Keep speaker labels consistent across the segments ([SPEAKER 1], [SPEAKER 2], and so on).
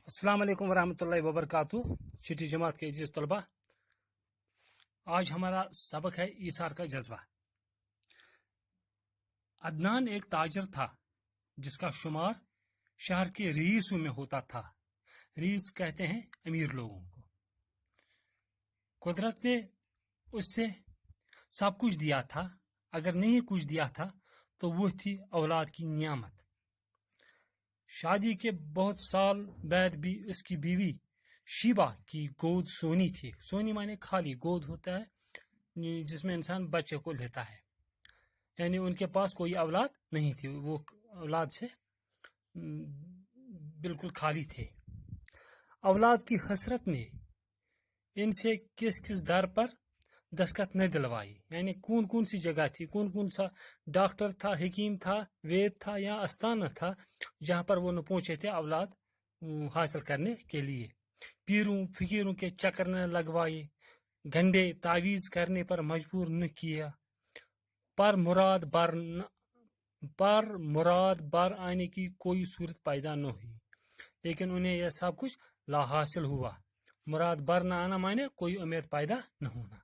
[SPEAKER 1] अस्सलाम वालेकुम वरहमतुल्लाहि वबरकातुहू। छठी जमात के अजीज तलबा, आज हमारा सबक है ईसार का जज्बा। अदनान एक ताजर था जिसका शुमार शहर के रईसों में होता था। रईस कहते हैं अमीर लोगों को। कुदरत ने उससे सब कुछ दिया था, अगर नहीं कुछ दिया था तो वो थी औलाद की नियामत। शादी के बहुत साल बाद भी उसकी बीवी शीबा की गोद सोनी थी। सोनी माने खाली, गोद होता है जिसमें इंसान बच्चे को लेता है, यानी उनके पास कोई औलाद नहीं थी, वो औलाद से बिल्कुल खाली थे। औलाद की हसरत ने इनसे किस किस दर पर दस्तखत न दिलवाई, यानी कौन कौन सी जगह थी, कौन कौन सा डॉक्टर था, हकीम था, वेद था या आस्थाना था जहां पर वो न पहुंचे थे औलाद हासिल करने के लिए। पीरों फकीरों के चक्कर न लगवाए, गंडे तावीज करने पर मजबूर न किया, पर मुराद बर आने की कोई सूरत पैदा न हुई, लेकिन उन्हें यह सब कुछ ला हासिल हुआ। मुराद बर न आना माने कोई उम्मीद पैदा न होना।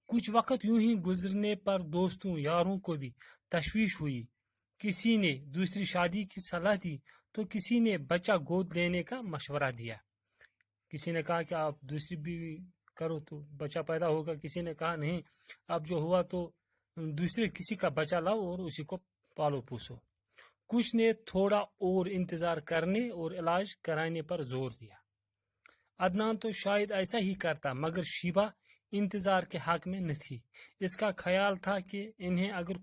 [SPEAKER 1] कुछ वक्त यूं ही गुजरने पर दोस्तों यारों को भी तशवीश हुई। किसी ने दूसरी शादी की सलाह दी तो किसी ने बच्चा गोद लेने का मशवरा दिया। किसी ने कहा कि आप दूसरी भी करो तो बच्चा पैदा होगा, किसी ने कहा नहीं, अब जो हुआ तो दूसरे किसी का बच्चा लाओ और उसी को पालो पोसो। कुछ ने थोड़ा और इंतजार करने और इलाज कराने पर जोर दिया। अदनान तो शायद ऐसा ही करता, मगर शीबा इंतजार के हक में न थी। इसका ख्याल था कि इन्हें अगर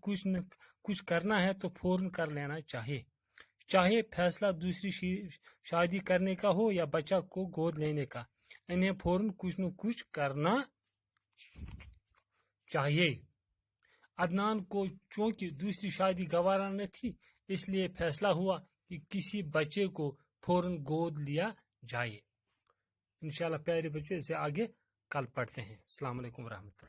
[SPEAKER 1] कुछ करना है तो फौरन कर लेना चाहिए, चाहे फैसला दूसरी शादी करने का हो या बच्चा को गोद लेने का। इन्हें फौरन कुछ न कुछ करना चाहिए। अदनान को चूंकि दूसरी शादी गवारा न थी, इसलिए फैसला हुआ कि किसी बच्चे को फौरन गोद लिया जाए। इंशाल्लाह प्यारे बच्चों, इसे आगे कल पढ़ते हैं। अस्सलाम वालेकुम रहमतुल्लाह।